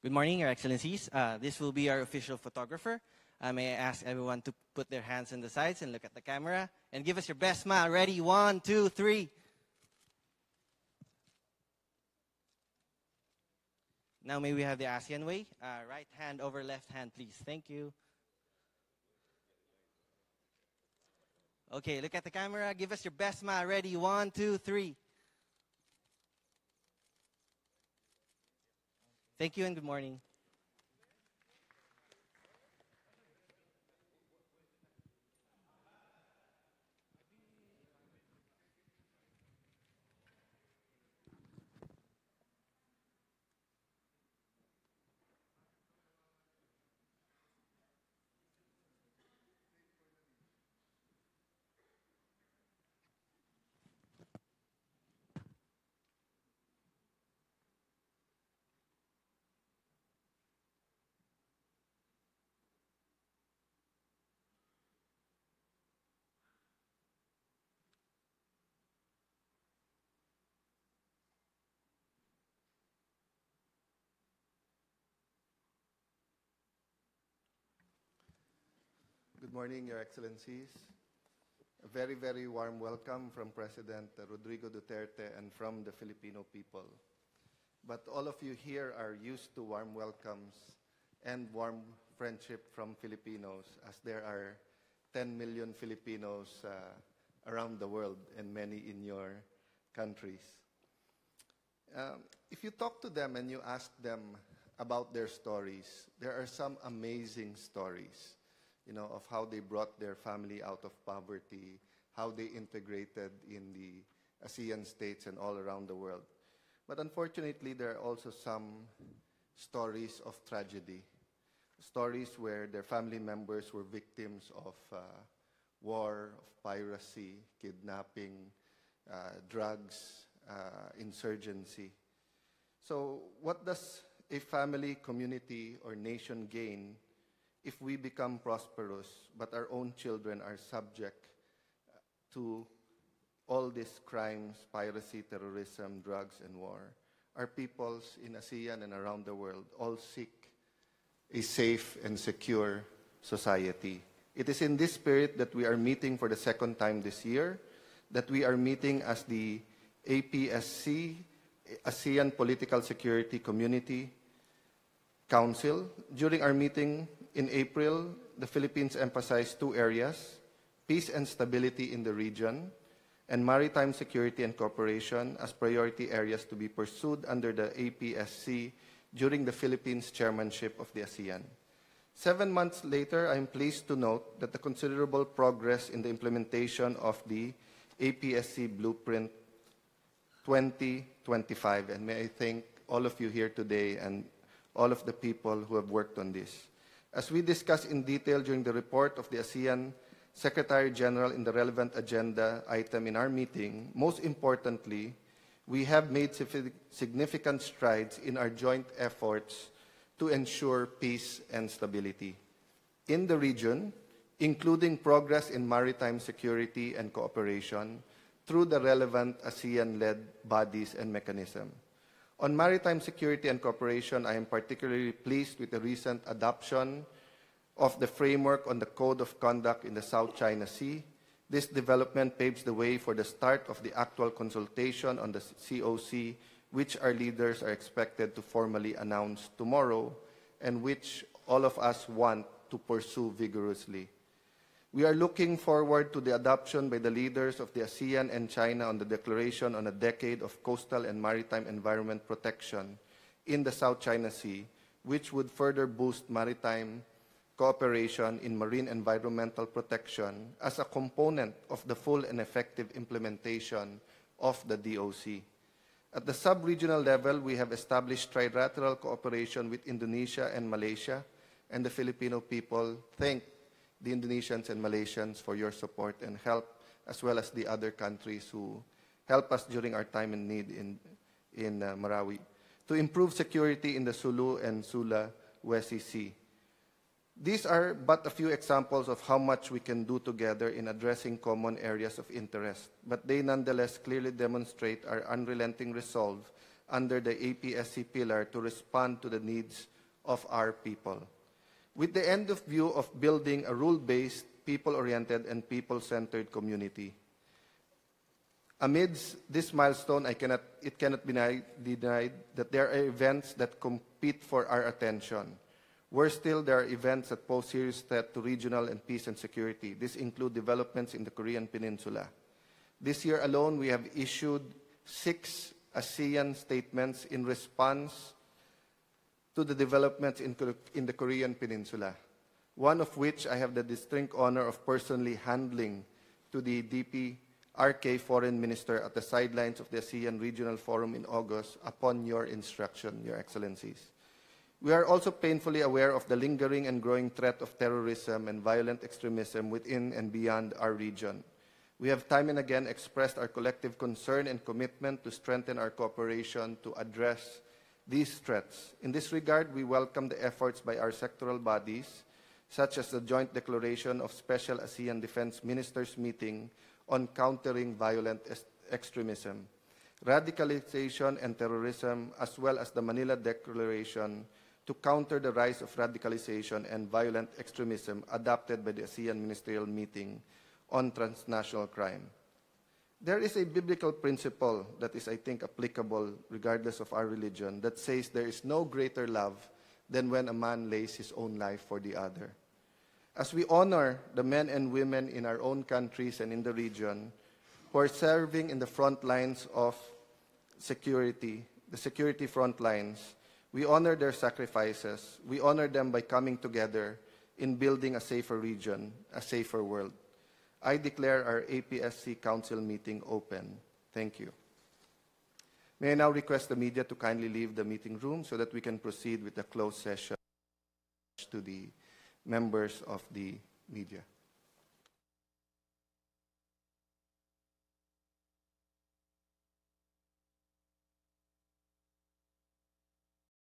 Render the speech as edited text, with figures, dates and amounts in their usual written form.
Good morning, Your Excellencies. This will be our official photographer. May I ask everyone to put their hands on the sides and look at the camera and give us your best smile. Ready? 1, 2, 3. Now may we have the ASEAN way. Right hand over left hand, please. Thank you. Okay, look at the camera. Give us your best smile. Ready? 1, 2, 3. Thank you and good morning. Good morning, Your Excellencies. A very, very warm welcome from President Rodrigo Duterte and from the Filipino people. But all of you here are used to warm welcomes and warm friendship from Filipinos, as there are 10 million Filipinos around the world and many in your countries. If you talk to them and you ask them about their stories, there are some amazing stories, of how they brought their family out of poverty, how they integrated in the ASEAN states and all around the world. But unfortunately, there are also some stories of tragedy, stories where their family members were victims of war, of piracy, kidnapping, drugs, insurgency. So what does a family, community, or nation gain if we become prosperous, but our own children are subject to all these crimes, piracy, terrorism, drugs, and war? Our peoples in ASEAN and around the world all seek a safe and secure society. It is in this spirit that we are meeting for the second time this year, that we are meeting as the APSC, ASEAN Political Security Community Council. During our meeting in April, the Philippines emphasized two areas: peace and stability in the region, and maritime security and cooperation as priority areas to be pursued under the APSC during the Philippines chairmanship of the ASEAN. 7 months later, I am pleased to note that the considerable progress in the implementation of the APSC Blueprint 2025, and may I thank all of you here today and all of the people who have worked on this. As we discussed in detail during the report of the ASEAN Secretary General in the relevant agenda item in our meeting, most importantly, we have made significant strides in our joint efforts to ensure peace and stability in the region, including progress in maritime security and cooperation through the relevant ASEAN-led bodies and mechanisms. On maritime security and cooperation, I am particularly pleased with the recent adoption of the framework on the Code of Conduct in the South China Sea. This development paves the way for the start of the actual consultation on the COC, which our leaders are expected to formally announce tomorrow, and which all of us want to pursue vigorously. We are looking forward to the adoption by the leaders of the ASEAN and China on the Declaration on a Decade of Coastal and Maritime Environment Protection in the South China Sea, which would further boost maritime cooperation in marine environmental protection as a component of the full and effective implementation of the DOC. At the sub-regional level, we have established trilateral cooperation with Indonesia and Malaysia, and the Filipino people thank the Indonesians and Malaysians for your support and help, as well as the other countries who help us during our time in need in Marawi, to improve security in the Sulu and Sulawesi Sea. These are but a few examples of how much we can do together in addressing common areas of interest, but they nonetheless clearly demonstrate our unrelenting resolve under the APSC pillar to respond to the needs of our people. With the end of view of building a rule-based, people-oriented, and people-centered community. Amidst this milestone, it cannot be denied that there are events that compete for our attention. Worse still, there are events that pose serious threat to regional and peace and security. These include developments in the Korean Peninsula. This year alone, we have issued 6 ASEAN statements in response to the developments in the Korean Peninsula, one of which I have the distinct honor of personally handling to the DPRK Foreign Minister at the sidelines of the ASEAN Regional Forum in August upon your instruction, Your Excellencies. We are also painfully aware of the lingering and growing threat of terrorism and violent extremism within and beyond our region. We have time and again expressed our collective concern and commitment to strengthen our cooperation to address these threats. In this regard, we welcome the efforts by our sectoral bodies, such as the Joint Declaration of Special ASEAN Defense Ministers Meeting on Countering Violent Extremism, Radicalization and Terrorism, as well as the Manila Declaration to counter the rise of radicalization and violent extremism adopted by the ASEAN Ministerial Meeting on Transnational Crime. There is a biblical principle that is, I think, applicable regardless of our religion that says there is no greater love than when a man lays his own life for the other. As we honor the men and women in our own countries and in the region who are serving in the front lines of security, the security front lines, we honor their sacrifices. We honor them by coming together in building a safer region, a safer world. I declare our APSC Council meeting open. Thank you. May I now request the media to kindly leave the meeting room so that we can proceed with the closed session to the members of the media.